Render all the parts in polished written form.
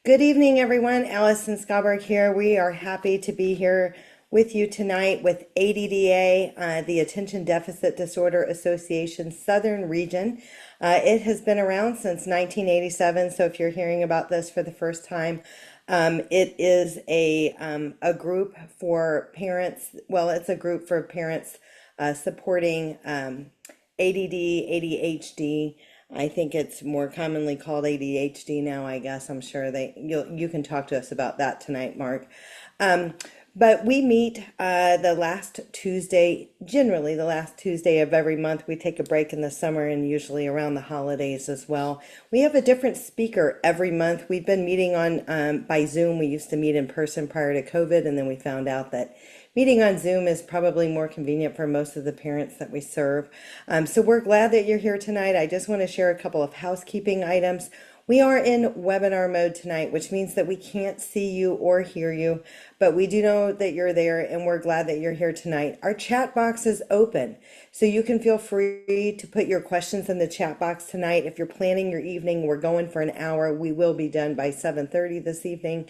Good evening, everyone. Allison Skalberg here. We are happy to be here with you tonight with ADDA, the Attention Deficit Disorder Association Southern Region. It has been around since 1987, so if you're hearing about this for the first time, it is a group for parents. Well, it's a group for parents supporting ADD, ADHD. I think it's more commonly called ADHD now, I guess. I'm sure you can talk to us about that tonight, Mark. Um, but we meet the last Tuesday, generally the last Tuesday of every month. We take a break in the summer and usually around the holidays as well. We have a different speaker every month. We've been meeting on by Zoom. We used to meet in person prior to COVID, and then we found out that meeting on Zoom is probably more convenient for most of the parents that we serve. So we're glad that you're here tonight. I just want to share a couple of housekeeping items. We are in webinar mode tonight, which means that we can't see you or hear you, but we do know that you're there and we're glad that you're here tonight. Our chat box is open, so you can feel free to put your questions in the chat box tonight. If you're planning your evening, we're going for an hour. We will be done by 7:30 this evening.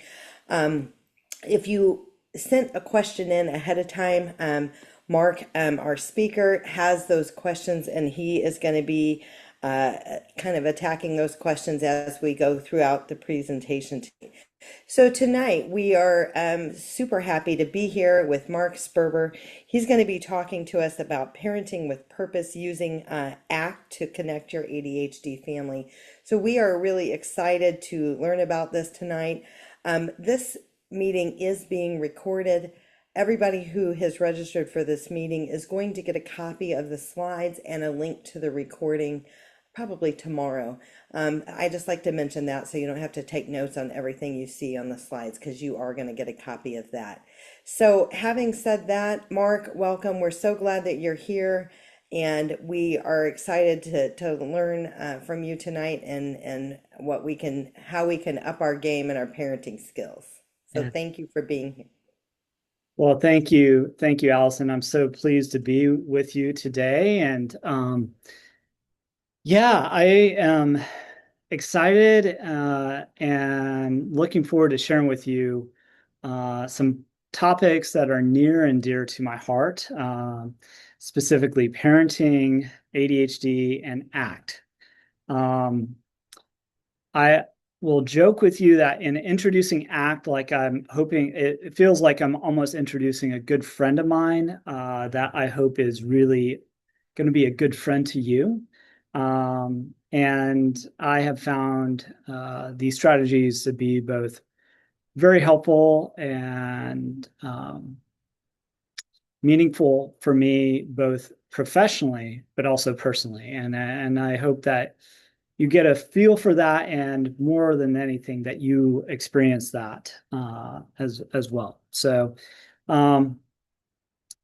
If you sent a question in ahead of time, Mark, our speaker, has those questions and he is going to be kind of attacking those questions as we go throughout the presentation. So tonight we are super happy to be here with Mark Sperber. He's going to be talking to us about parenting with purpose using ACT to connect your ADHD family. So we are really excited to learn about this tonight. This meeting is being recorded. Everybody who has registered for this meeting is going to get a copy of the slides and a link to the recording probably tomorrow. I just like to mention that so you don't have to take notes on everything you see on the slides, because you are going to get a copy of that. So having said that, Mark, welcome. We're so glad that you're here, and we are excited to learn from you tonight and how we can up our game and our parenting skills. So Yeah. thank you for being here. Well, thank you. Thank you, Allison. I'm so pleased to be with you today. And yeah, I am excited and looking forward to sharing with you some topics that are near and dear to my heart, specifically parenting, ADHD, and ACT. I will joke with you that in introducing ACT, like I'm hoping it feels like I'm almost introducing a good friend of mine that I hope is really going to be a good friend to you. And I have found these strategies to be both very helpful and meaningful for me, both professionally, but also personally. And I hope that you get a feel for that, and more than anything, that you experience that as well. So,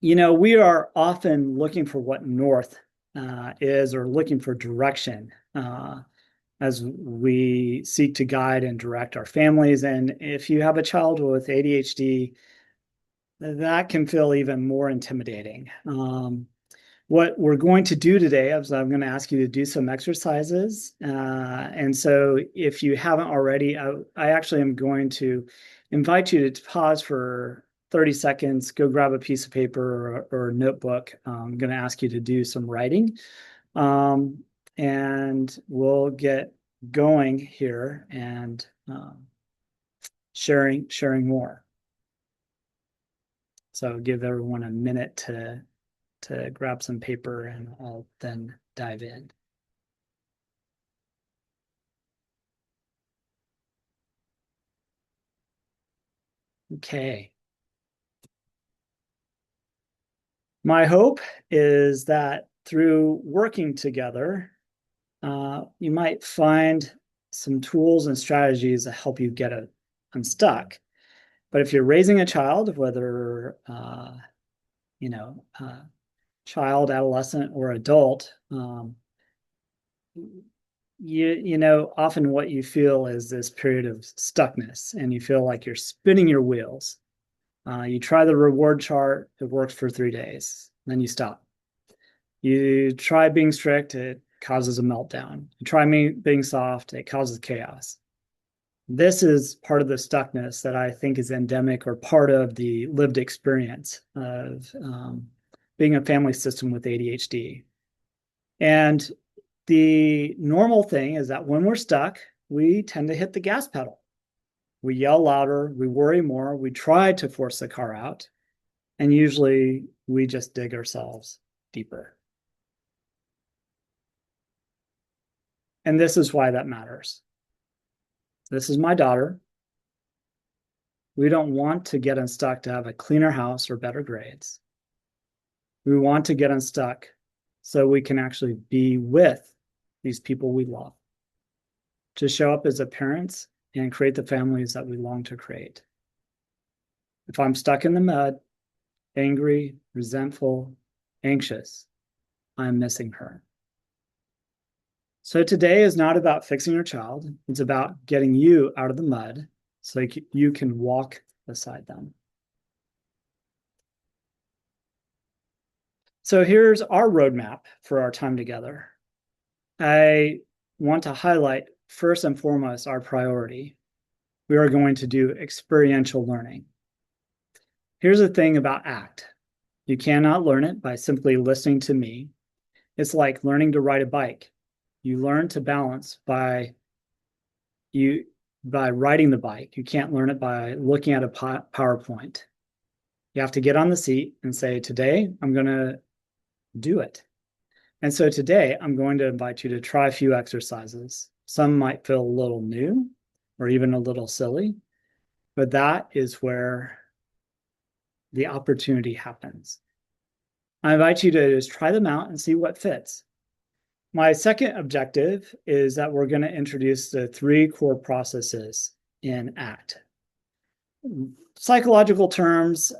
we are often looking for what north is, or looking for direction as we seek to guide and direct our families. And if you have a child with ADHD, that can feel even more intimidating. What we're going to do today is I'm going to ask you to do some exercises. And so if you haven't already, I actually am going to invite you to pause for 30 seconds, go grab a piece of paper or a notebook. I'm going to ask you to do some writing. And we'll get going here and sharing more. So give everyone a minute to grab some paper, and I'll then dive in. Okay. My hope is that through working together, you might find some tools and strategies that help you get unstuck. But if you're raising a child, whether child, adolescent, or adult, often what you feel is this period of stuckness, and you feel like you're spinning your wheels. You try the reward chart, it works for 3 days, then you stop. You try being strict, it causes a meltdown. You try being soft, it causes chaos. This is part of the stuckness that I think is endemic or part of the lived experience of being a family system with ADHD. And the normal thing is that when we're stuck, we tend to hit the gas pedal. We yell louder, we worry more, we try to force the car out, and usually we just dig ourselves deeper. And this is why that matters. This is my daughter. We don't want to get unstuck to have a cleaner house or better grades. We want to get unstuck so we can actually be with these people we love, to show up as a parents and create the families that we long to create. If I'm stuck in the mud, angry, resentful, anxious, I'm missing her. So today is not about fixing your child. It's about getting you out of the mud so you can walk beside them. So here's our roadmap for our time together. I want to highlight first and foremost our priority. We are going to do experiential learning. Here's the thing about ACT. You cannot learn it by simply listening to me. It's like learning to ride a bike. You learn to balance by riding the bike. You can't learn it by looking at a PowerPoint. You have to get on the seat and say, today I'm going to do it. And so today I'm going to invite you to try a few exercises. Some might feel a little new or even a little silly, but that is where the opportunity happens. I invite you to just try them out and see what fits. My second objective is that we're going to introduce the 3 core processes in ACT. Psychological terms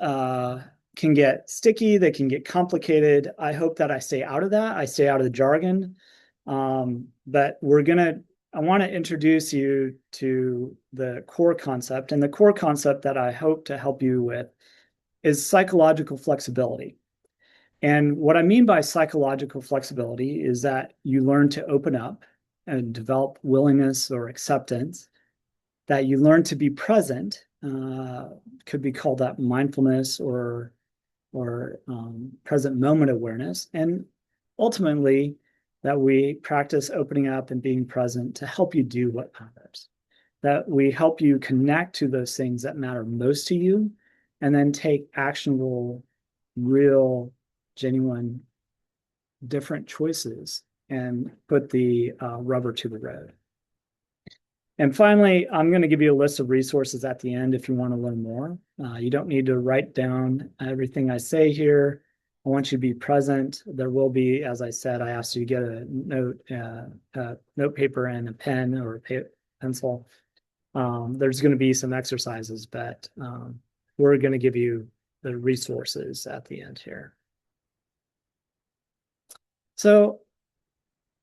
can get sticky, they can get complicated. I hope that I stay out of that. I stay out of the jargon. But I want to introduce you to the core concept. And the core concept that I hope to help you with is psychological flexibility. And what I mean by psychological flexibility is that you learn to open up and develop willingness or acceptance, that you learn to be present, could be called that mindfulness or present moment awareness, and ultimately that we practice opening up and being present to help you do what matters, that we help you connect to those things that matter most to you, and then take actionable, real, genuine, different choices and put the rubber to the road. And finally, I'm going to give you a list of resources at the end if you want to learn more. You don't need to write down everything I say here. I want you to be present. There will be, as I said, I asked you to get a note paper and a pen or a pencil. There's going to be some exercises, but we're going to give you the resources at the end here. So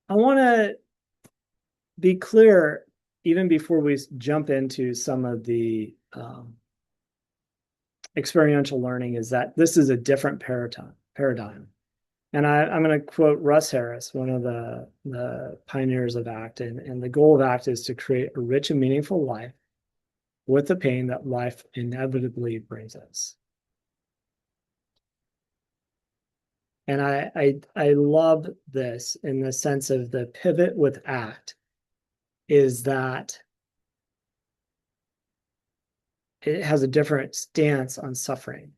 I want to be clear, even before we jump into some of the experiential learning, is that this is a different paradigm. And I'm going to quote Russ Harris, one of the pioneers of ACT. And the goal of ACT is to create a rich and meaningful life with the pain that life inevitably brings us. And I love this in the sense of the pivot with ACT is that it has a different stance on suffering.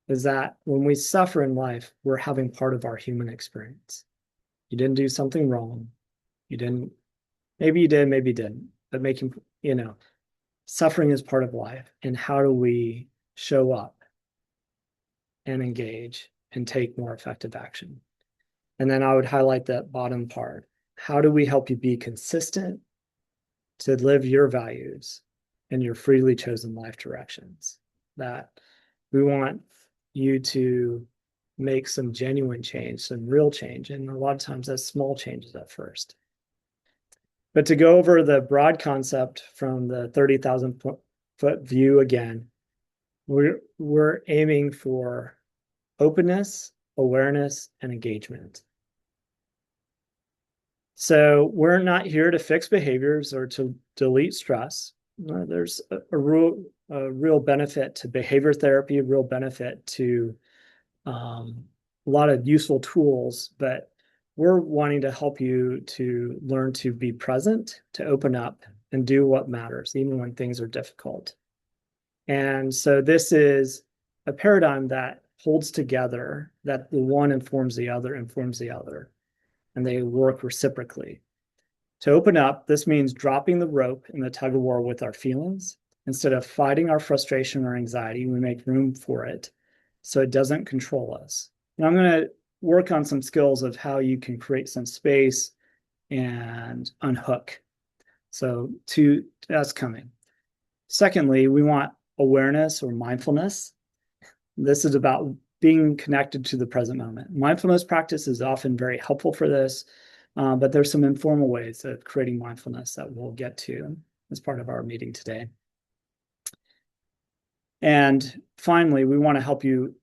Is that when we suffer in life, we're having part of our human experience. You didn't do something wrong. Maybe you did, maybe you didn't, but suffering is part of life. And how do we show up and engage and take more effective action? And then I would highlight that bottom part. How do we help you be consistent to live your values and your freely chosen life directions? That we want you to make some genuine change, some real change. And a lot of times that's small changes at first. But to go over the broad concept from the 30,000 foot view again, we're aiming for openness, awareness, and engagement. So we're not here to fix behaviors or to delete stress. There's a real benefit to behavior therapy, a real benefit to a lot of useful tools, but we're wanting to help you to learn to be present, to open up and do what matters, even when things are difficult. And so this is a paradigm that holds together, that the one informs the other, and they work reciprocally. To open up, this means dropping the rope in the tug of war with our feelings. Instead of fighting our frustration or anxiety, we make room for it so it doesn't control us. And I'm going to work on some skills of how you can create some space and unhook. So that's coming. Secondly, we want awareness or mindfulness. This is about being connected to the present moment. Mindfulness practice is often very helpful for this, but there's some informal ways of creating mindfulness that we'll get to as part of our meeting today. And finally, we want to help you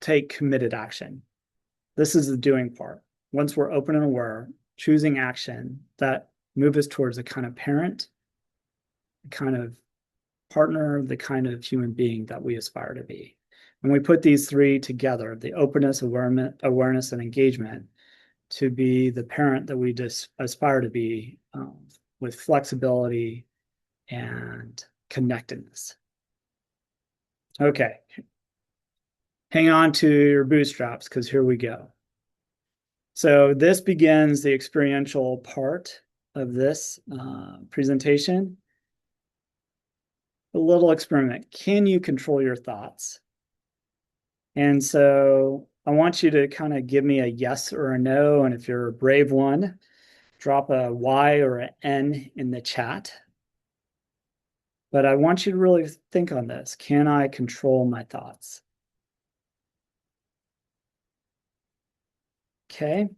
take committed action. This is the doing part. Once we're open and aware, choosing action that move us towards a kind of parent, a kind of partner, the kind of human being that we aspire to be. And we put these three together, the openness, awareness, and engagement, to be the parent that we aspire to be, with flexibility and connectedness. Okay. Hang on to your bootstraps, because here we go. So this begins the experiential part of this presentation. A little experiment. Can you control your thoughts? And so I want you to kind of give me a yes or a no. And if you're a brave one, drop a Y or an N in the chat. But I want you to really think on this. Can I control my thoughts? Okay.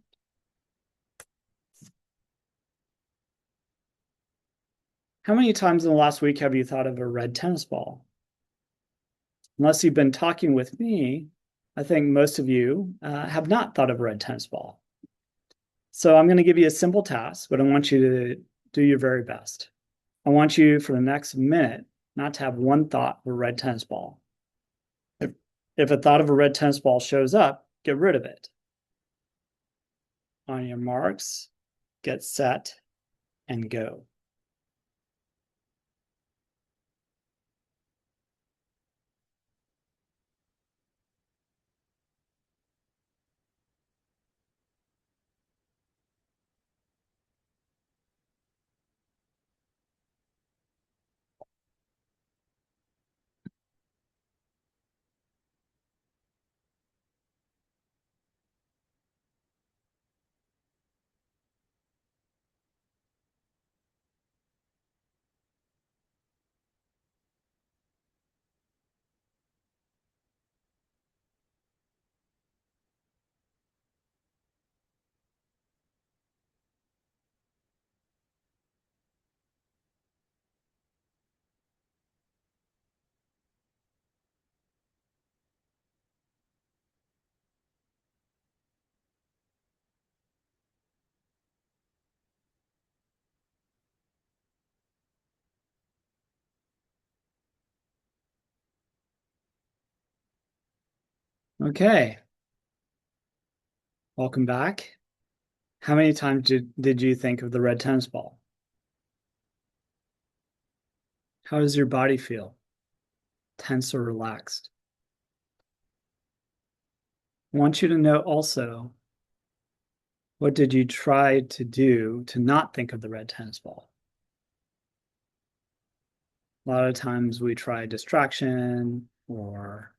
How many times in the last week have you thought of a red tennis ball? Unless you've been talking with me, I think most of you have not thought of a red tennis ball. So I'm going to give you a simple task, but I want you to do your very best. I want you for the next minute not to have one thought of a red tennis ball. If a thought of a red tennis ball shows up, get rid of it. On your marks, get set, and go. Okay. Welcome back. How many times did you think of the red tennis ball? How does your body feel? Tense or relaxed? I want you to know also, what did you try to do to not think of the red tennis ball? A lot of times we try distraction or,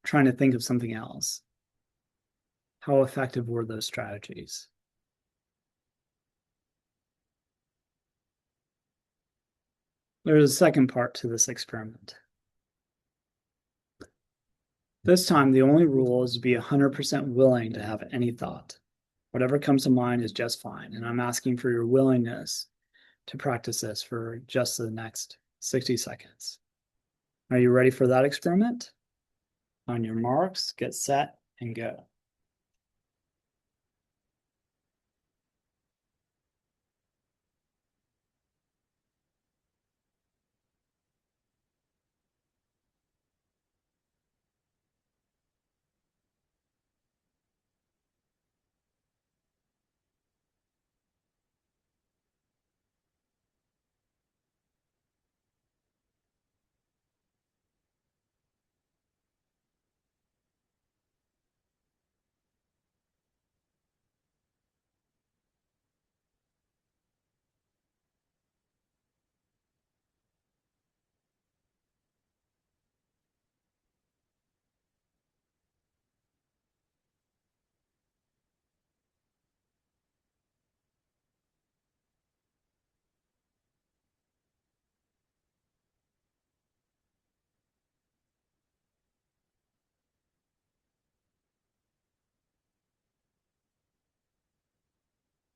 trying to think of something else. How effective were those strategies? There's a second part to this experiment. This time, the only rule is to be 100% willing to have any thought. Whatever comes to mind is just fine. And I'm asking for your willingness to practice this for just the next 60 seconds. Are you ready for that experiment? On your marks, get set, and go.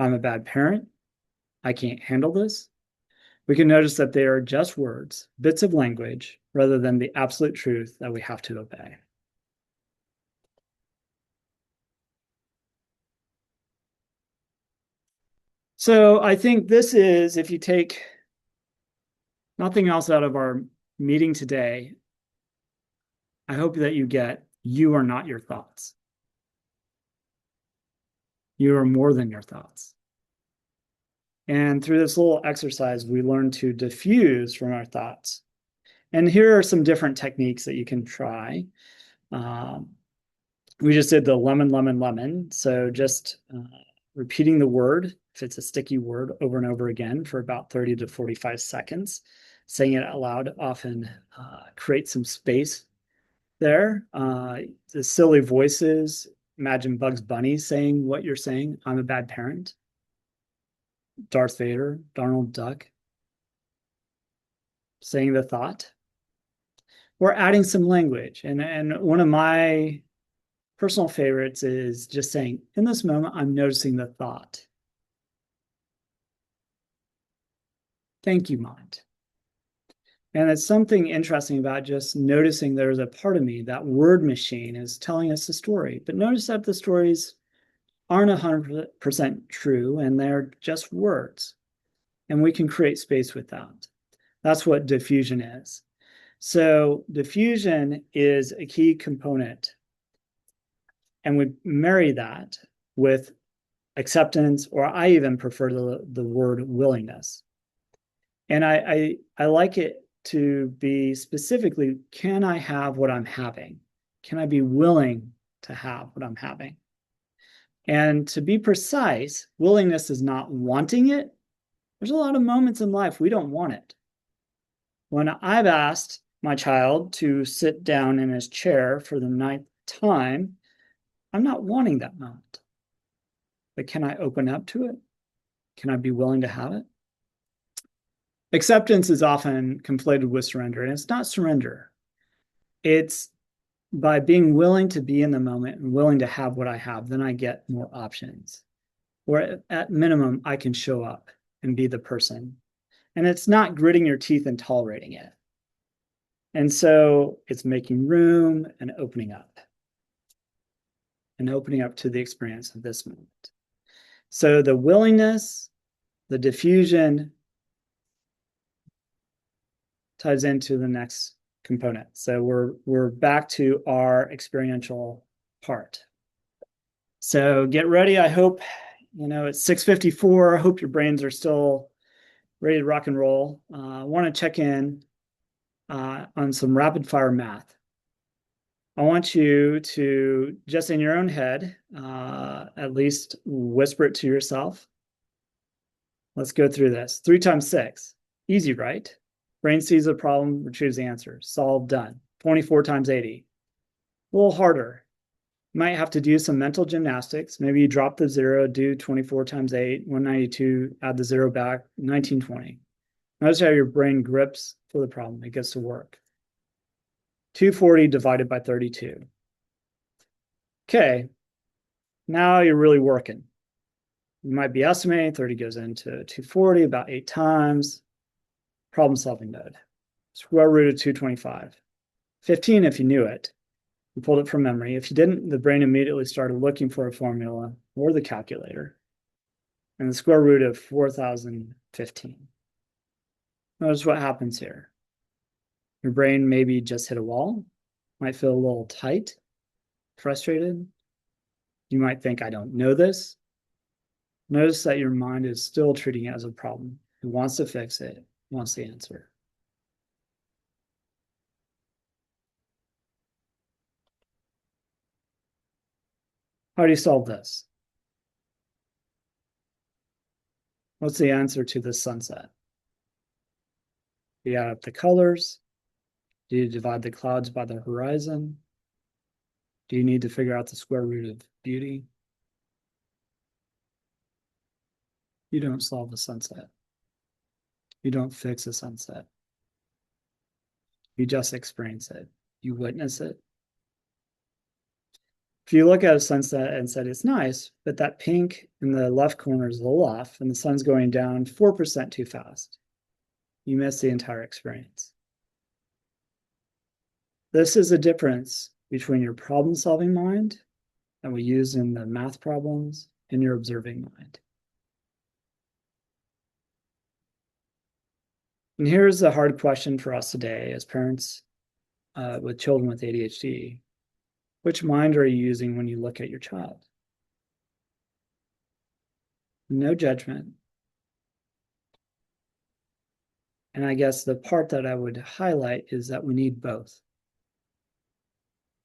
I'm a bad parent. I can't handle this. We can notice that they are just words, bits of language, rather than the absolute truth that we have to obey. So I think this is, if you take nothing else out of our meeting today, I hope that you get, you are not your thoughts. You are more than your thoughts. And through this little exercise, we learn to diffuse from our thoughts. And here are some different techniques that you can try. We just did the lemon, lemon, lemon. So just repeating the word, if it's a sticky word, over and over again for about 30 to 45 seconds. Saying it out loud often creates some space there. The silly voices, imagine Bugs Bunny saying what you're saying. I'm a bad parent. Darth Vader, Donald Duck, saying the thought. Or adding some language. And one of my personal favorites is just saying, in this moment, I'm noticing the thought. Thank you, mind. And it's something interesting about just noticing there's a part of me, that word machine is telling us a story. But notice that the stories aren't 100% true and they're just words. And we can create space with that. That's what diffusion is. So diffusion is a key component. And we marry that with acceptance, or I even prefer the word willingness. And I like it to be specifically, can I have what I'm having? Can I be willing to have what I'm having? And to be precise, willingness is not wanting it. There's a lot of moments in life we don't want it. When I've asked my child to sit down in his chair for the 9th time, I'm not wanting that moment. But can I open up to it? Can I be willing to have it? Acceptance is often conflated with surrender, and it's not surrender. It's by being willing to be in the moment and willing to have what I have, then I get more options. Or at minimum, I can show up and be the person. And it's not gritting your teeth and tolerating it. And so it's making room and opening up. And opening up to the experience of this moment. So the willingness, the diffusion ties into the next component. So we're back to our experiential part. So get ready. I hope, it's 6:54. I hope your brains are still ready to rock and roll. I want to check in on some rapid fire math. I want you to, just in your own head, at least whisper it to yourself. Let's go through this. 3 times 6. Easy, right? Brain sees a problem, retrieves the answer. Solved, done. 24 times 80. A little harder. You might have to do some mental gymnastics. Maybe you drop the 0, do 24 times 8, 192, add the 0 back, 1920. Notice how your brain grips for the problem. It gets to work. 240 divided by 32. Okay, now you're really working. You might be estimating 30 goes into 240 about 8 times. Problem solving mode. Square root of 225. 15 if you knew it. You pulled it from memory. If you didn't, the brain immediately started looking for a formula or the calculator. And the square root of 4015. Notice what happens here. Your brain maybe just hit a wall, might feel a little tight, frustrated. You might think, I don't know this. Notice that your mind is still treating it as a problem. It wants to fix it, wants the answer. How do you solve this? What's the answer to this sunset? Do you add up the colors? Do you divide the clouds by the horizon? Do you need to figure out the square root of beauty? You don't solve a sunset. You don't fix a sunset. You just experience it. You witness it. If you look at a sunset and said it's nice, but that pink in the left corner is a little off and the sun's going down 4% too fast, you miss the entire experience. This is a difference between your problem-solving mind that we use in the math problems and your observing mind. And here's the hard question for us today as parents with children with ADHD. Which mind are you using when you look at your child? No judgment. And I guess the part that I would highlight is that we need both.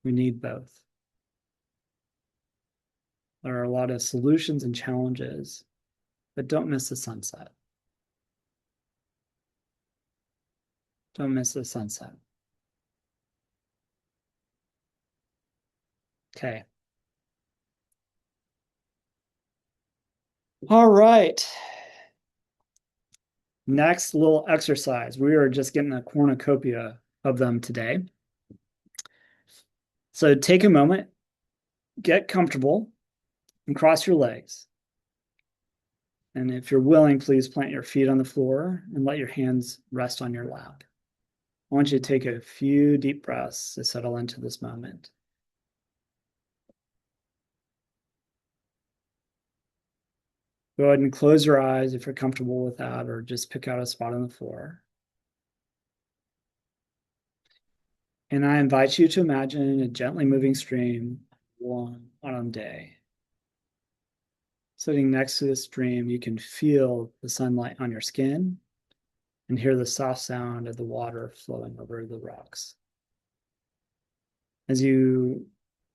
We need both. There are a lot of solutions and challenges, but don't miss the sunset. Don't miss the sunset. Okay. All right. Next little exercise. We are just getting a cornucopia of them today. So take a moment, get comfortable, and cross your legs. And if you're willing, please plant your feet on the floor and let your hands rest on your lap. I want you to take a few deep breaths to settle into this moment. Go ahead and close your eyes if you're comfortable with that, or just pick out a spot on the floor. And I invite you to imagine a gently moving stream one autumn day. Sitting next to the stream, you can feel the sunlight on your skin and hear the soft sound of the water flowing over the rocks. As you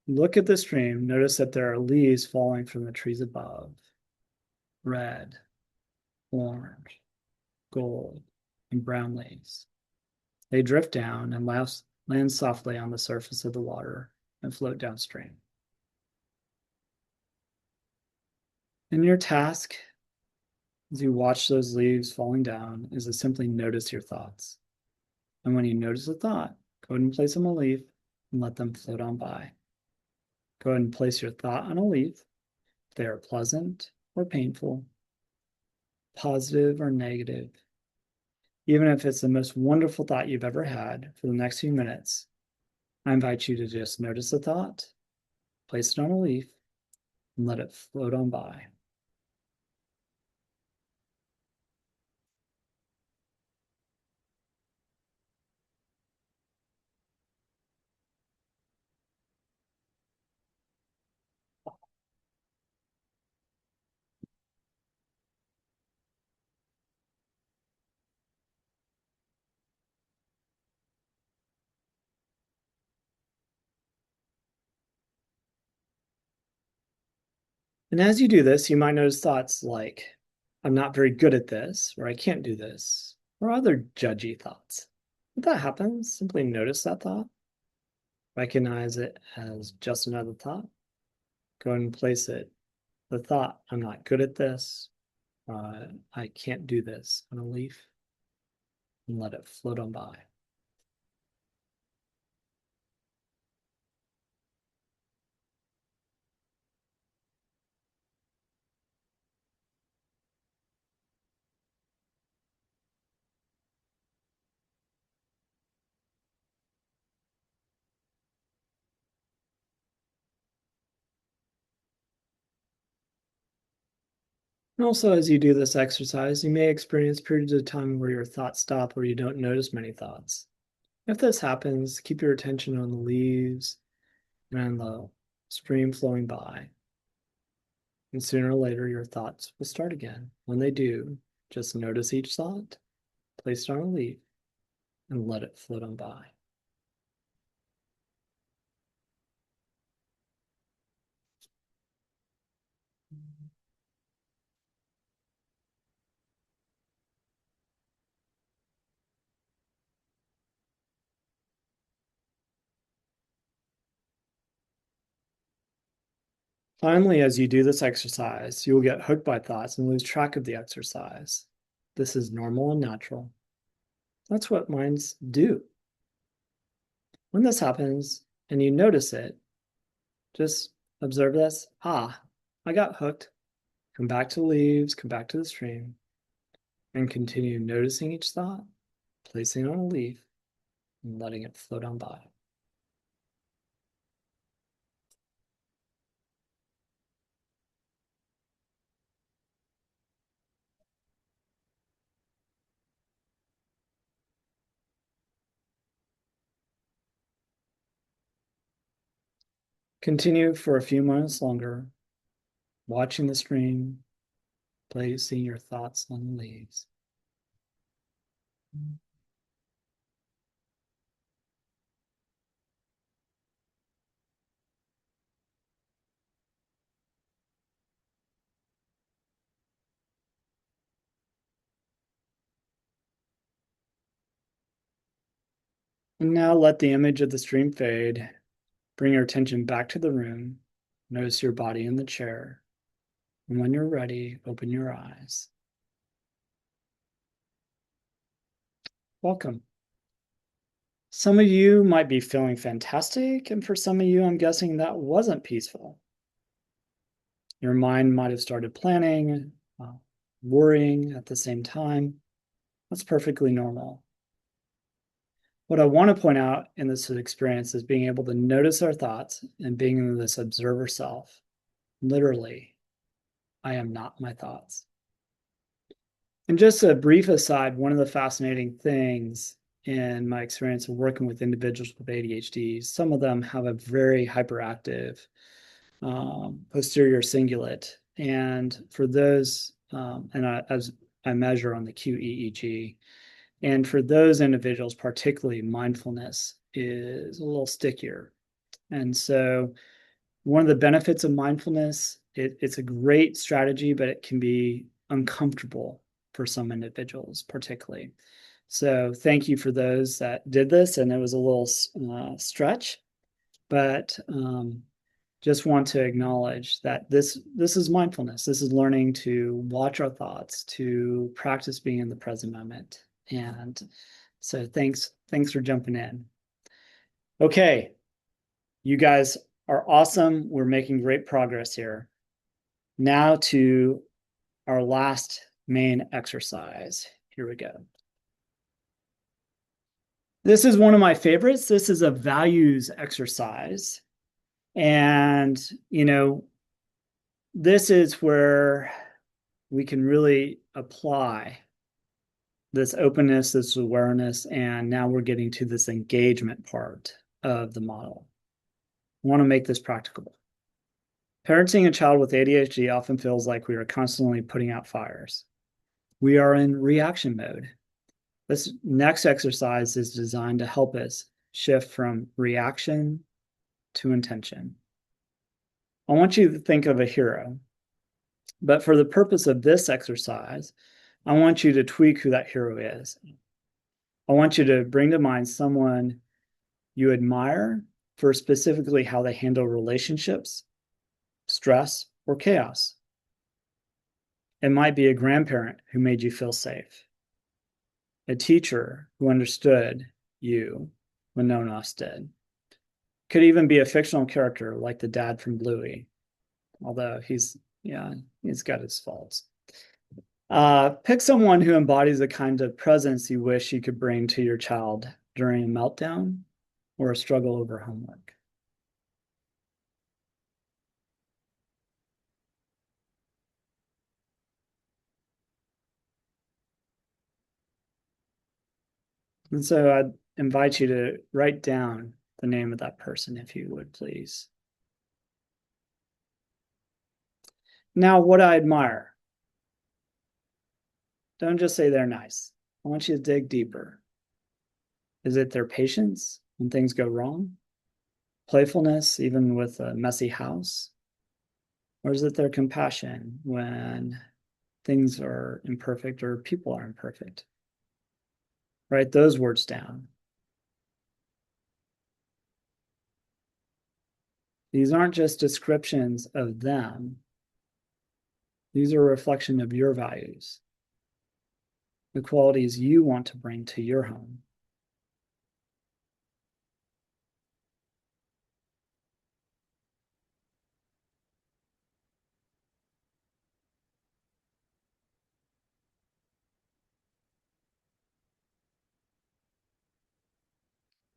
look at the stream, notice that there are leaves falling from the trees above. Red, orange, gold, and brown leaves. They drift down and land softly on the surface of the water and float downstream. And your task, as you watch those leaves falling down, is to simply notice your thoughts. And when you notice a thought, go ahead and place them on a leaf and let them float on by. Go ahead and place your thought on a leaf. If they are pleasant or painful, positive or negative. Even if it's the most wonderful thought you've ever had, for the next few minutes, I invite you to just notice the thought, place it on a leaf, and let it float on by. And as you do this, you might notice thoughts like, I'm not very good at this, or I can't do this, or other judgy thoughts. If that happens, simply notice that thought, recognize it as just another thought, go ahead and place it, the thought, I'm not good at this, I can't do this, on a leaf, and let it float on by. And also, as you do this exercise, you may experience periods of time where your thoughts stop, where you don't notice many thoughts. If this happens, keep your attention on the leaves and the stream flowing by. And sooner or later, your thoughts will start again. When they do, just notice each thought, place it on a leaf, and let it float on by. Finally, as you do this exercise, you will get hooked by thoughts and lose track of the exercise. This is normal and natural. That's what minds do. When this happens and you notice it, just Observe this. Ah, I got hooked. Come back to the leaves, come back to the stream, and continue noticing each thought, placing it on a leaf, and letting it float on by. Continue for a few moments longer, watching the stream, placing your thoughts on the leaves. And now let the image of the stream fade. Bring your attention back to the room. Notice your body in the chair. And when you're ready, open your eyes. Welcome. Some of you might be feeling fantastic, and for some of you, I'm guessing that wasn't peaceful. Your mind might have started planning, worrying at the same time. That's perfectly normal. What I want to point out in this experience is being able to notice our thoughts and being in this observer self. Literally, I am not my thoughts. And just a brief aside, one of the fascinating things in my experience of working with individuals with ADHD, some of them have a very hyperactive posterior cingulate. And for those, as I measure on the QEEG, and for those individuals, particularly mindfulness is a little stickier. And so one of the benefits of mindfulness, it's a great strategy, but it can be uncomfortable for some individuals, particularly. So thank you for those that did this, and it was a little stretch, but just want to acknowledge that this is mindfulness. This is learning to watch our thoughts, to practice being in the present moment. And so thanks for jumping in. Okay, you guys are awesome. We're making great progress here. Now to our last main exercise. Here we go. This is one of my favorites. This is a values exercise. And, this is where we can really apply this openness, this awareness, and now we're getting to this engagement part of the model. I want to make this practicable. Parenting a child with ADHD often feels like we are constantly putting out fires. We are in reaction mode. This next exercise is designed to help us shift from reaction to intention. I want you to think of a hero, but for the purpose of this exercise, I want you to tweak who that hero is. I want you to bring to mind someone you admire for specifically how they handle relationships, stress, or chaos. It might be a grandparent who made you feel safe, a teacher who understood you when no one else did. Could even be a fictional character like the dad from Bluey, although he's got his faults. Pick someone who embodies the kind of presence you wish you could bring to your child during a meltdown or a struggle over homework. And so I'd invite you to write down the name of that person, if you would, please. Now, what I admire. Don't just say they're nice. I want you to dig deeper. Is it their patience when things go wrong? Playfulness, even with a messy house? Or is it their compassion when things are imperfect or people are imperfect? Write those words down. These aren't just descriptions of them. These are a reflection of your values, the qualities you want to bring to your home.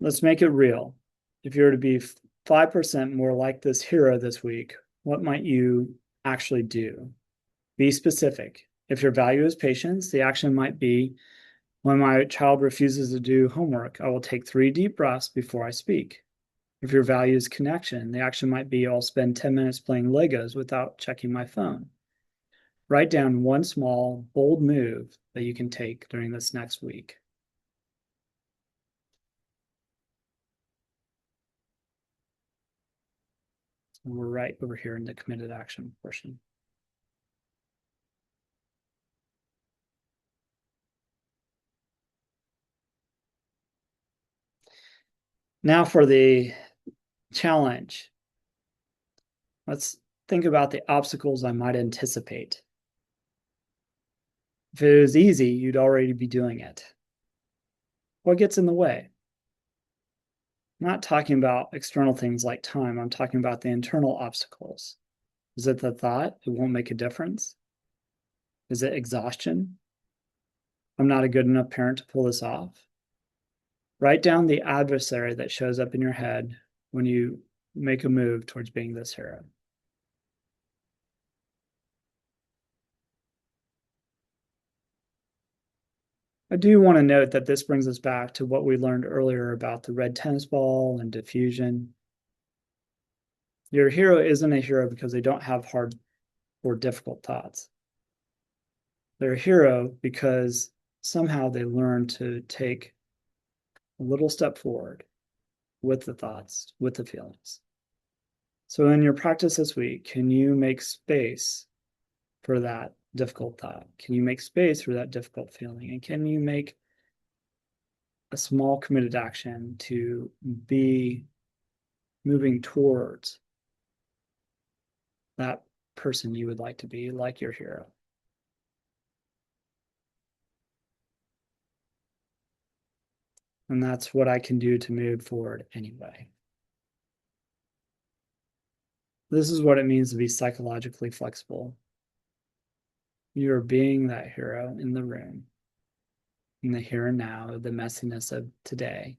let's make it real. If you were to be 5% more like this hero this week, what might you actually do? Be specific. If your value is patience, the action might be, when my child refuses to do homework, I will take 3 deep breaths before I speak. If your value is connection, the action might be, I'll spend 10 minutes playing Legos without checking my phone. Write down one small, bold move that you can take during this next week. We're right over here in the committed action portion. Now for the challenge. Let's think about the obstacles I might anticipate. If it was easy, you'd already be doing it. What gets in the way? I'm not talking about external things like time. I'm talking about the internal obstacles. Is it the thought it won't make a difference? Is it exhaustion? I'm not a good enough parent to pull this off. Write down the adversary that shows up in your head when you make a move towards being this hero. I do want to note that this brings us back to what we learned earlier about the red tennis ball and diffusion. Your hero isn't a hero because they don't have hard or difficult thoughts. They're a hero because somehow they learn to take a little step forward with the thoughts, with the feelings. So in your practice this week, can you make space for that difficult thought? Can you make space for that difficult feeling? And can you make a small committed action to be moving towards that person you would like to be, like your hero? And that's what I can do to move forward anyway. This is what it means to be psychologically flexible. You're being that hero in the room, in the here and now, the messiness of today.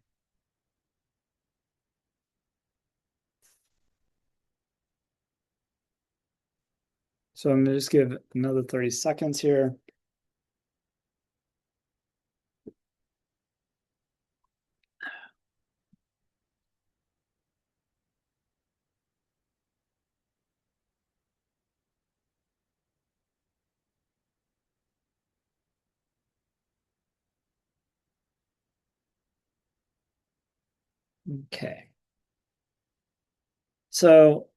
So I'm going to just give another 30 seconds here. Okay. So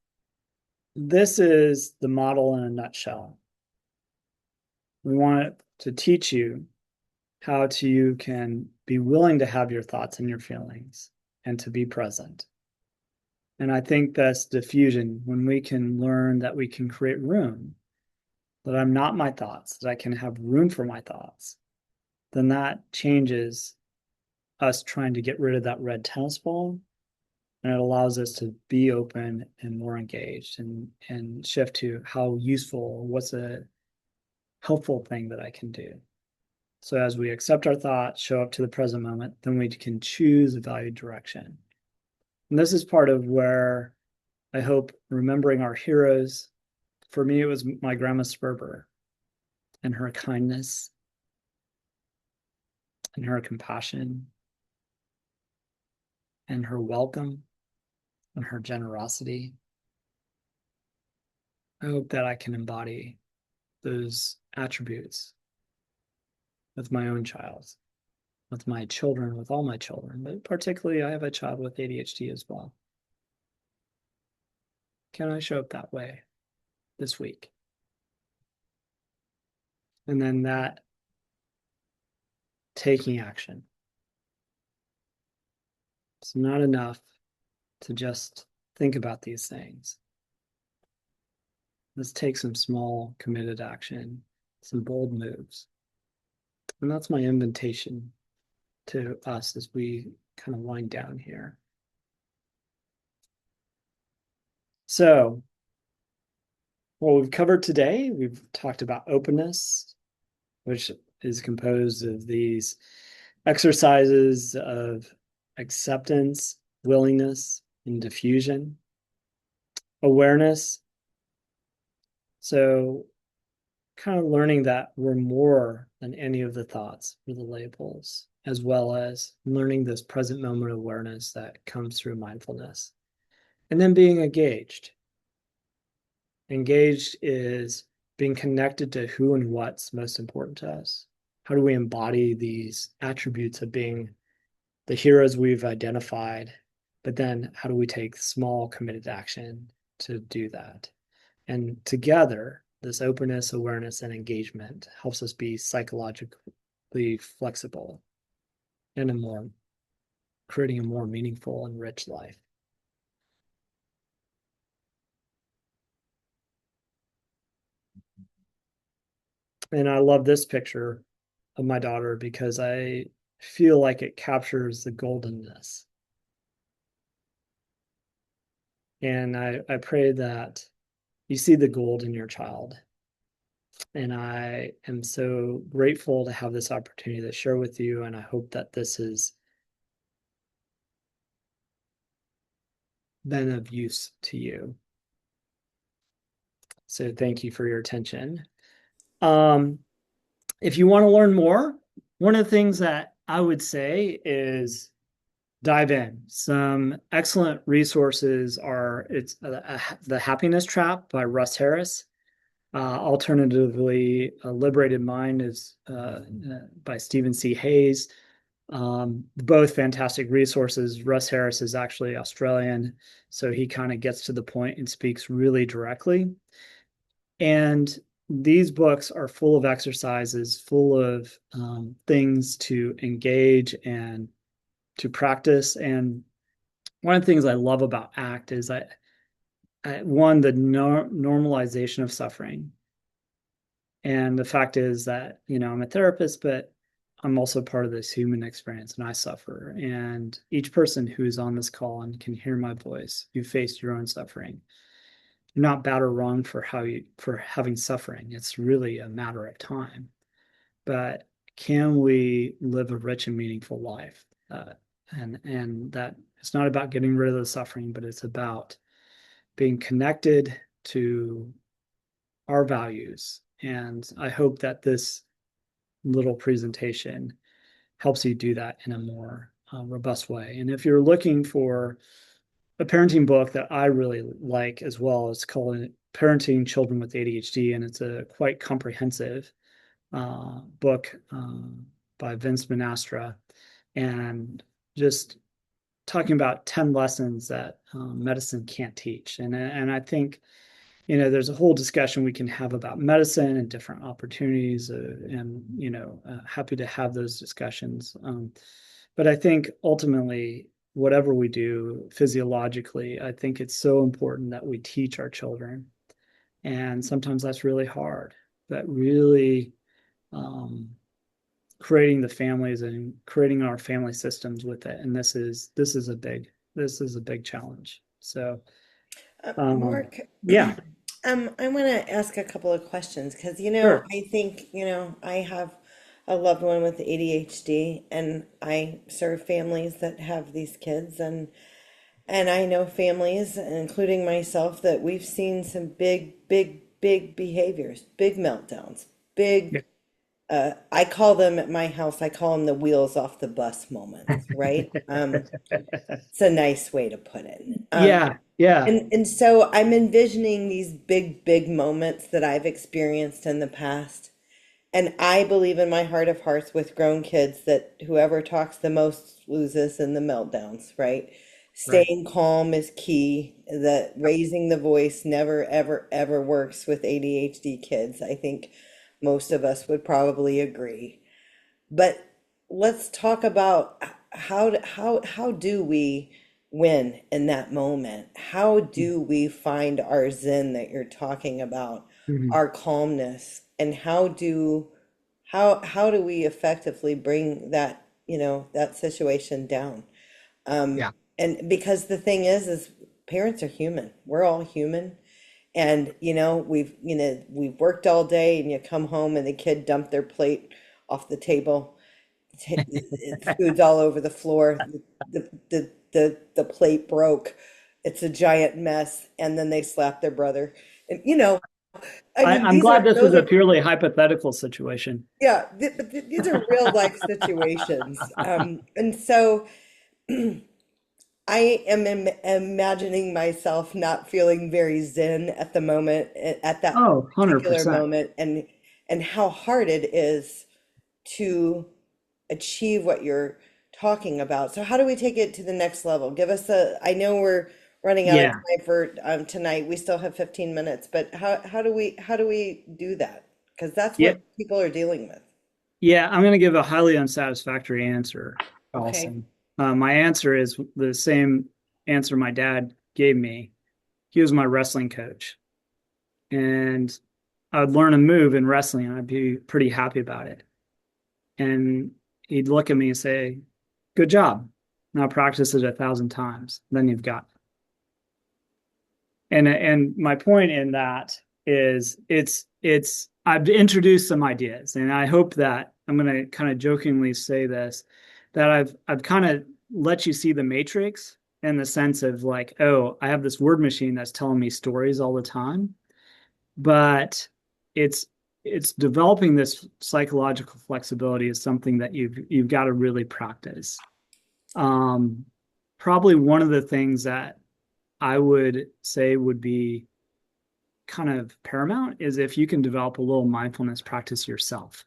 this is the model in a nutshell. We want to teach you how you can be willing to have your thoughts and your feelings and to be present. And I think that's diffusion, when we can learn that we can create room, that I'm not my thoughts, that I can have room for my thoughts, then that changes us trying to get rid of that red tennis ball. And it allows us to be open and more engaged and shift to how useful, what's a helpful thing that I can do. So as we accept our thoughts, show up to the present moment, then we can choose a valued direction. And this is part of where I hope remembering our heroes. For me, it was my grandma Sperber and her kindness and her compassion and her welcome and her generosity. I hope that I can embody those attributes with my own child, with my children, with all my children, but particularly I have a child with ADHD as well. Can I show up that way this week? And then that taking action. It's not enough to just think about these things. Let's take some small committed action, some bold moves. And that's my invitation to us as we kind of wind down here. So, what we've covered today, we've talked about openness, which is composed of these exercises of acceptance, willingness, and diffusion, awareness. So kind of learning that we're more than any of the thoughts or the labels, as well as learning this present moment awareness that comes through mindfulness. And then being engaged. Engaged is being connected to who and what's most important to us. How do we embody these attributes of being the heroes we've identified? But then how do we take small committed action to do that? And together, this openness, awareness, and engagement helps us be psychologically flexible and creating a more meaningful and rich life. And I love this picture of my daughter because I feel like it captures the goldenness. And I pray that you see the gold in your child. And I am so grateful to have this opportunity to share with you. And I hope that this has been of use to you. So thank you for your attention. If you want to learn more, one of the things that I would say is dive in. Some excellent resources are The Happiness Trap by Russ Harris. Alternatively, A Liberated Mind is by Stephen C. Hayes. Both fantastic resources. Russ Harris is actually Australian, so he kind of gets to the point and speaks really directly. And these books are full of exercises, full of things to engage and to practice. And one of the things I love about ACT is one, the normalization of suffering. And the fact is that, I'm a therapist, but I'm also part of this human experience and I suffer. And each person who's on this call and can hear my voice, you faced your own suffering. You're not bad or wrong for having suffering. It's really a matter of time. But can we live a rich and meaningful life? And that it's not about getting rid of the suffering, but it's about being connected to our values. And I hope that this little presentation helps you do that in a more robust way. And if you're looking for a parenting book that I really like as well, it's called Parenting Children with ADHD, and it's a quite comprehensive book by Vince Monastra, and just talking about 10 lessons that medicine can't teach. And I think, there's a whole discussion we can have about medicine and different opportunities, and, happy to have those discussions. But I think ultimately, whatever we do physiologically, I think it's so important that we teach our children. And sometimes that's really hard, but really creating the families and creating our family systems with it. And this is a big challenge. So Mark, yeah, I want to ask a couple of questions because, sure. I think, I have a loved one with ADHD and I serve families that have these kids, and I know families, including myself, that we've seen some big, big, big behaviors, big meltdowns, Yeah. big, I call them at my house, I call them the wheels off the bus moments, right? It's a nice way to put it. Yeah, yeah, And so I'm envisioning these big, big moments that I've experienced in the past. And I believe in my heart of hearts with grown kids that whoever talks the most loses in the meltdowns, right? right. Staying calm is key. That raising the voice never, ever, ever works with ADHD kids. I think most of us would probably agree. But let's talk about how do we win in that moment? How do we find our zen that you're talking about, Mhm. our calmness, and how do we effectively bring that, that situation down? Yeah. And because the thing is parents are human. We're all human. And we've worked all day and you come home and the kid dumped their plate off the table. Food's all over the floor. The plate broke. It's a giant mess. And then they slap their brother. And I mean, I'm these glad are this was those a are purely hypothetical situation. yeah, but these are real life situations. And so I am imagining myself not feeling very zen at the moment, at that Oh, particular 100%. moment, and how hard it is to achieve what you're talking about. So how do we take it to the next level? Give us I know we're running out of Yeah. time for tonight. We still have 15 minutes, but how do we do that? Because that's Yeah. what people are dealing with. Yeah. I'm going to give a highly unsatisfactory answer, Okay. Allison. My answer is the same answer my dad gave me. He was my wrestling coach, and I'd learn a move in wrestling and I'd be pretty happy about it. And he'd look at me and say, "Good job. Now practice it 1,000 times. Then you've got it." And my point in that is it's I've introduced some ideas, and I hope that I'm going to kind of jokingly say this, that I've kind of let you see the matrix in the sense of like, oh, I have this word machine that's telling me stories all the time, but it's it's developing this psychological flexibility is something that you've got to really practice. Um, Probably one of the things that I would say would be kind of paramount is if you can develop a little mindfulness practice yourself.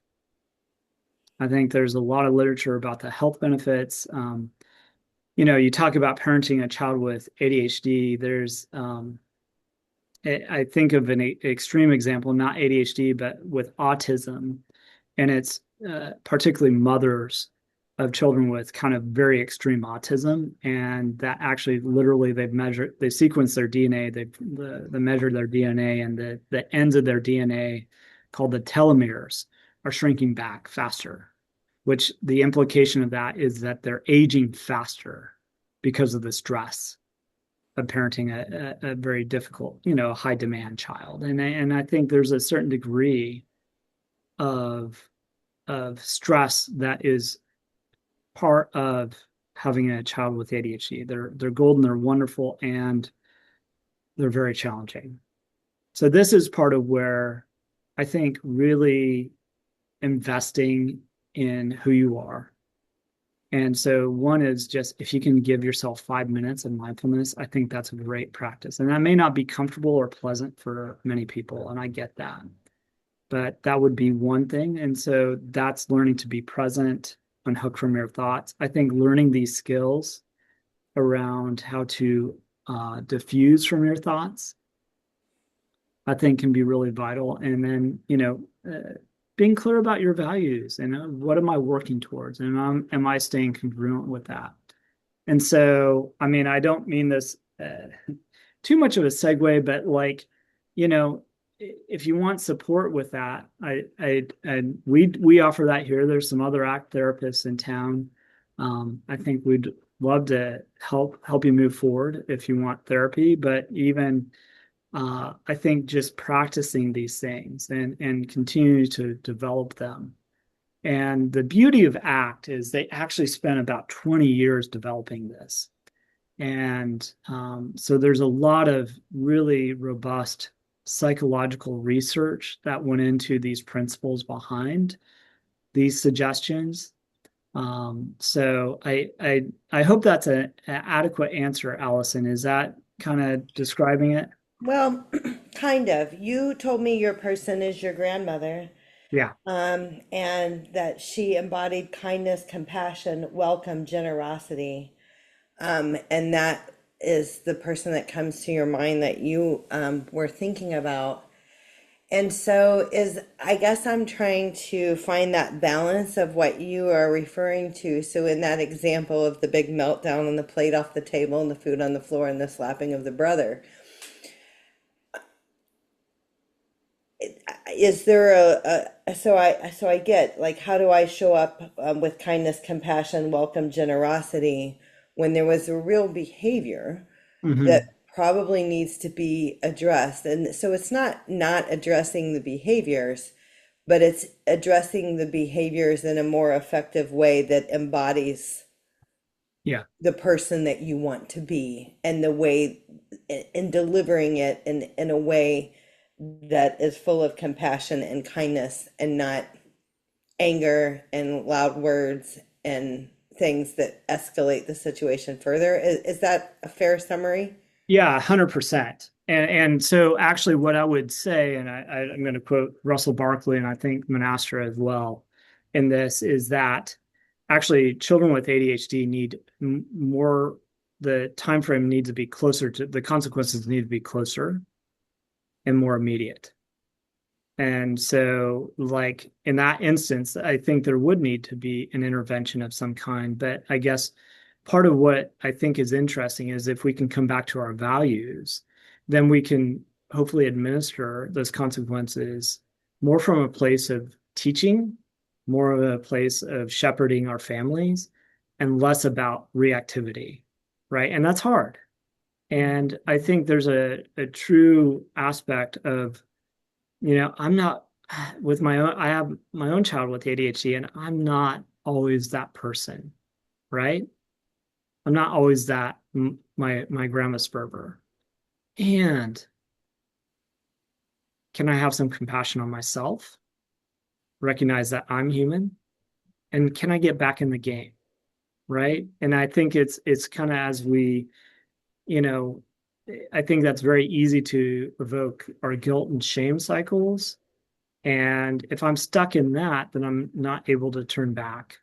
I think there's a lot of literature about the health benefits. You talk about parenting a child with ADHD. I think of an extreme example, not ADHD, but with autism, and it's particularly mothers of children with kind of very extreme autism, and that actually literally they sequenced their DNA, they measured their DNA, and the ends of their DNA called the telomeres are shrinking back faster, which the implication of that is that they're aging faster because of the stress of parenting a very difficult, high demand child. And I think there's a certain degree of stress that is part of having a child with ADHD. They're golden, they're wonderful, and they're very challenging. So this is part of where I think really investing in who you are. And so one is just if you can give yourself 5 minutes of mindfulness, I think that's a great practice. And that may not be comfortable or pleasant for many people, and I get that. But that would be one thing. And so that's learning to be present, unhook from your thoughts. I think learning these skills around how to diffuse from your thoughts, I think can be really vital. And then, being clear about your values and what am I working towards? And am I staying congruent with that? And so, I mean, I don't mean this too much of a segue, but like, you know, if you want support with that, we offer that here. There's some other ACT therapists in town. I think we'd love to help you move forward if you want therapy, but even I think just practicing these things and continue to develop them. And the beauty of ACT is they actually spent about 20 years developing this. And so there's a lot of really robust psychological research that went into these principles behind these suggestions. So I hope that's an adequate answer, Allison. Is that kind of describing it? Well, kind of. You told me your person is your grandmother, Yeah. and that she embodied kindness, compassion, welcome, generosity. And that is the person that comes to your mind that you were thinking about. And so I guess I'm trying to find that balance of what you are referring to. So in that example of the big meltdown on the plate off the table and the food on the floor and the slapping of the brother, is there so I get like how do I show up with kindness, compassion, welcome, generosity when there was a real behavior that Hmm. probably needs to be addressed. And so it's not addressing the behaviors, but it's addressing the behaviors in a more effective way that embodies Yeah. the person that you want to be, and the way in delivering it in a way that is full of compassion and kindness, and not anger and loud words and things that escalate the situation further. Is that a fair summary? Yeah, 100%. And so actually what I would say, and I'm going to quote Russell Barkley and I think Monastra as well in this, is that actually children with ADHD need more, the time frame needs to be closer to, the consequences need to be closer and more immediate. And so, like in that instance, I think there would need to be an intervention of some kind. But I guess part of what I think is interesting is if we can come back to our values, then we can hopefully administer those consequences more from a place of teaching, more of a place of shepherding our families, and less about reactivity, right? And that's hard. And I think there's a true aspect of, I'm not with my own, I have my own child with ADHD, and I'm not always that person, right? I'm not always that my grandma Sperber. And can I have some compassion on myself, recognize that I'm human, and can I get back in the game, right? And I think it's kind of as we, you know, I think that's very easy to evoke our guilt and shame cycles. And if I'm stuck in that, then I'm not able to turn back.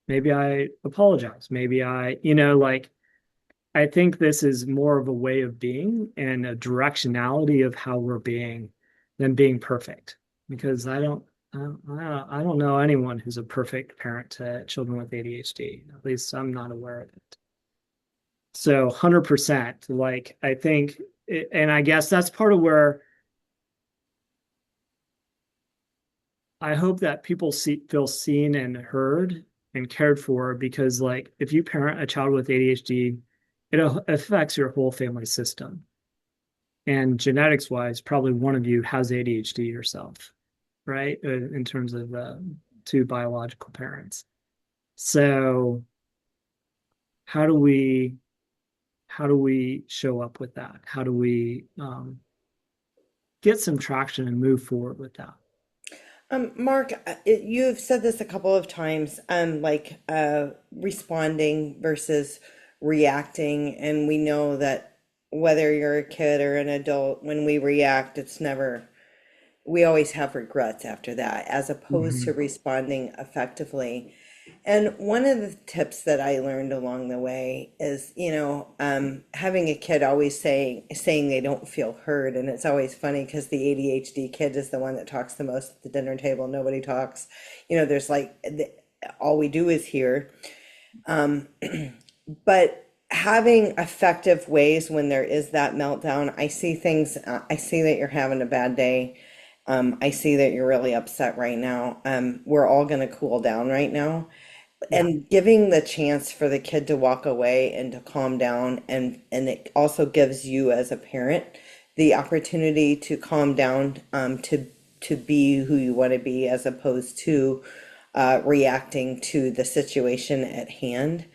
Maybe I apologize. Maybe like, I think this is more of a way of being and a directionality of how we're being than being perfect. Because I don't know anyone who's a perfect parent to children with ADHD. At least I'm not aware of it. So 100%, like, I think, and I guess that's part of where I hope that people feel seen and heard and cared for, because like if you parent a child with ADHD, it affects your whole family system. And genetics wise, probably one of you has ADHD yourself, right? In terms of two biological parents. So how do we show up with that? How do we get some traction and move forward with that? Mark, you've said this a couple of times, like responding versus reacting, and we know that whether you're a kid or an adult, when we react, it's never, we always have regrets after that, as opposed to Mhm. responding effectively. And one of the tips that I learned along the way is, having a kid always saying they don't feel heard. And it's always funny because the ADHD kid is the one that talks the most at the dinner table. Nobody talks. There's like all we do is hear. Um, but having effective ways when there is that meltdown, I see things, I see that you're having a bad day. I see that you're really upset right now. We're all going to cool down right now, Yeah. and giving the chance for the kid to walk away and to calm down, and it also gives you as a parent the opportunity to calm down, to be who you want to be, as opposed to reacting to the situation at hand.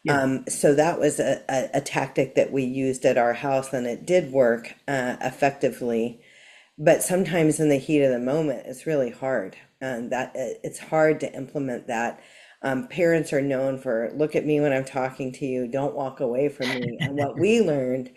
Yeah. So that was a tactic that we used at our house, and it did work effectively. But sometimes in the heat of the moment, it's really hard, and that it's hard to implement that. Parents are known for, look at me when I'm talking to you, don't walk away from me. And what we learned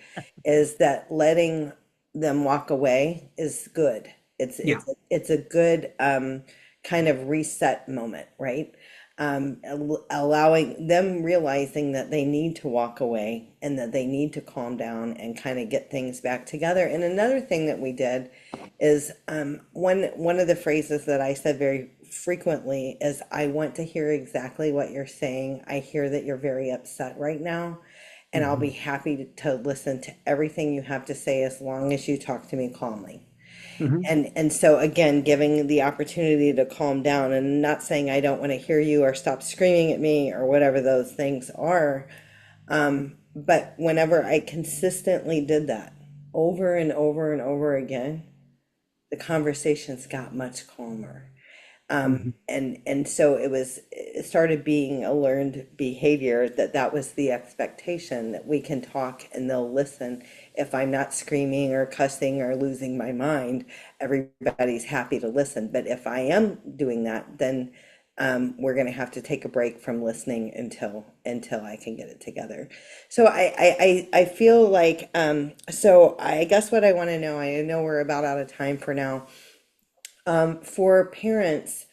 is that letting them walk away is good. It's Yeah. it's it's a good kind of reset moment, right? Allowing them, realizing that they need to walk away and that they need to calm down and kind of get things back together. And another thing that we did is, one of the phrases that I said very frequently is, I want to hear exactly what you're saying. I hear that you're very upset right now, and I'll be Hmm. happy to listen to everything you have to say, as long as you talk to me calmly. Hmm. And so again, giving the opportunity to calm down, and not saying I don't want to hear you, or stop screaming at me, or whatever those things are. But whenever I consistently did that over and over and over again, the conversations got much calmer. Mhm. And so it started being a learned behavior that that was the expectation, that we can talk and they'll listen. If I'm not screaming or cussing or losing my mind, everybody's happy to listen. But if I am doing that, then we're going to have to take a break from listening until I can get it together. So I feel like so I guess what I want to know, I know we're about out of time for now. For parents,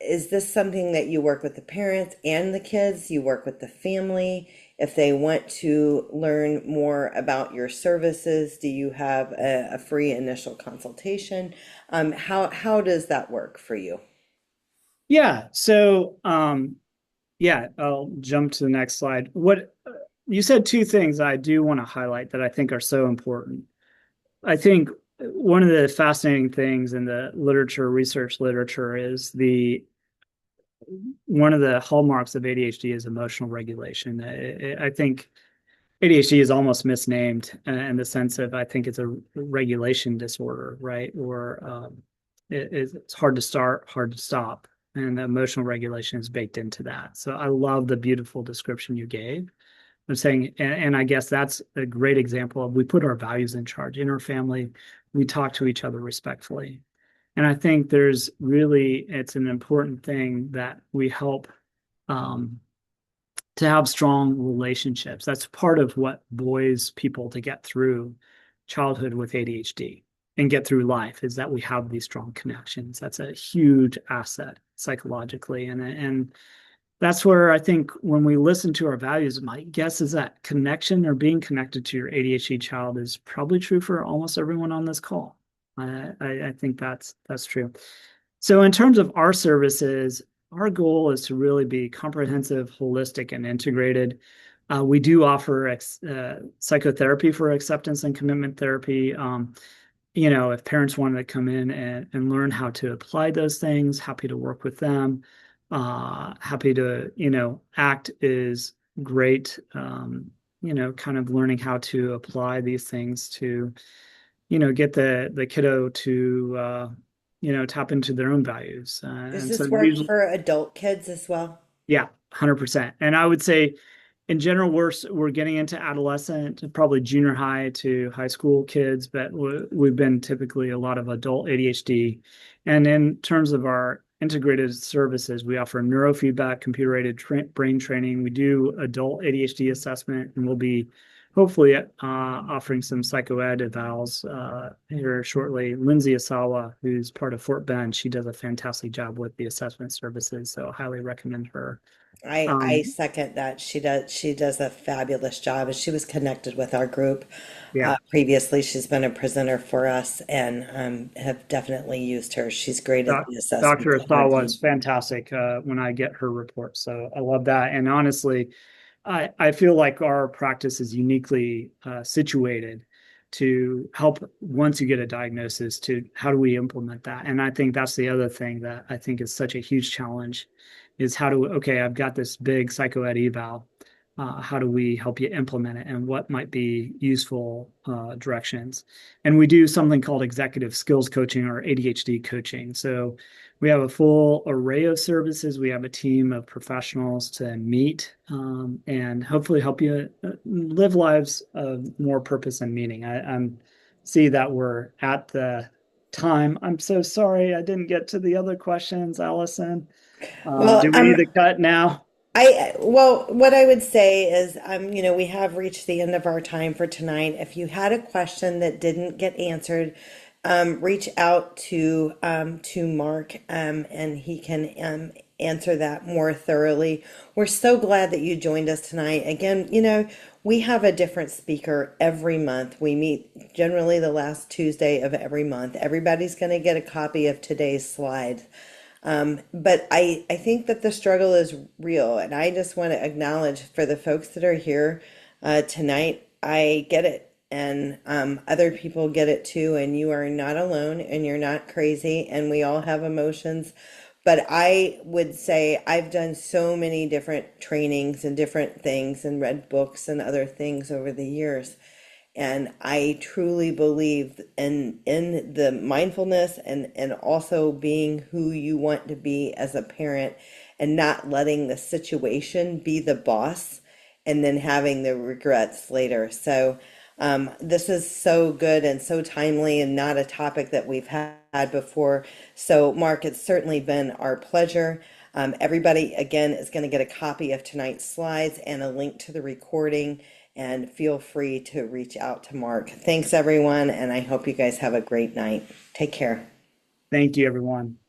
is this something that you work with the parents and the kids? You work with the family? If they want to learn more about your services, do you have a free initial consultation? How does that work for you? Yeah. So, yeah, I'll jump to the next slide. What you said two things I do want to highlight that I think are so important. I think one of the fascinating things in the literature, research literature, is the one of the hallmarks of ADHD is emotional regulation. I think ADHD is almost misnamed in the sense of I think it's a regulation disorder, right? Or it's hard to start, hard to stop, and the emotional regulation is baked into that. So I love the beautiful description you gave. I'm saying, and I guess that's a great example of we put our values in charge in our family. We talk to each other respectfully. And I think there's really, it's an important thing that we help um, to have strong relationships. That's part of what buoys people to get through childhood with ADHD and get through life is that we have these strong connections. That's a huge asset psychologically. And that's where I think when we listen to our values, my guess is that connection or being connected to your ADHD child is probably true for almost everyone on this call. I think that's true. So in terms of our services, our goal is to really be comprehensive, holistic, and integrated. We do offer psychotherapy for acceptance and commitment therapy. If parents wanted to come in and learn how to apply those things, happy to work with them. Happy to, ACT is great. Kind of learning how to apply these things to, get the kiddo to, tap into their own values. Does And so this work usually, for adult kids as well? yeah, 100%. And I would say in general, we're getting into adolescent, probably junior high to high school kids, but we've been typically a lot of adult ADHD. And in terms of our integrated services, we offer neurofeedback, computer-aided brain training. We do adult ADHD assessment, and we'll be hopefully offering some psychoed evals here shortly. Lindsay Asawa, who's part of Fort Bend, she does a fantastic job with the assessment services, so I highly recommend her. I Um, second that. She does a fabulous job. And she was connected with our group yeah. previously. She's been a presenter for us and have definitely used her. She's great at the Dr. assessments on her Asawa is team. fantastic when I get her report. So I love that. And honestly, I feel like our practice is uniquely situated to help once you get a diagnosis to how do we implement that. And I think that's the other thing that I think is such a huge challenge is okay, I've got this big psychoed eval. How do we help you implement it and what might be useful directions? And we do something called executive skills coaching or ADHD coaching. So we have a full array of services. We have a team of professionals to meet and hopefully help you live lives of more purpose and meaning. I'm see that we're at the time. I'm so sorry I didn't get to the other questions, Allison. Well, Do we need to cut now? well, what I would say is, we have reached the end of our time for tonight. If you had a question that didn't get answered, reach out to Mark, and he can answer that more thoroughly. We're so glad that you joined us tonight. Again, we have a different speaker every month. We meet generally the last Tuesday of every month. Everybody's going to get a copy of today's slides. But I think that the struggle is real, and I just want to acknowledge for the folks that are here tonight, I get it, and other people get it too, and you are not alone, and you're not crazy, and we all have emotions. But I would say I've done so many different trainings and different things and read books and other things over the years. And I truly believe in the mindfulness and also being who you want to be as a parent and not letting the situation be the boss and then having the regrets later. So this is so good and so timely and not a topic that we've had before. So, Mark, it's certainly been our pleasure. Everybody, again, is going to get a copy of tonight's slides and a link to the recording. And feel free to reach out to Mark. Thanks, everyone. And I hope you guys have a great night. Take care. Thank you, everyone.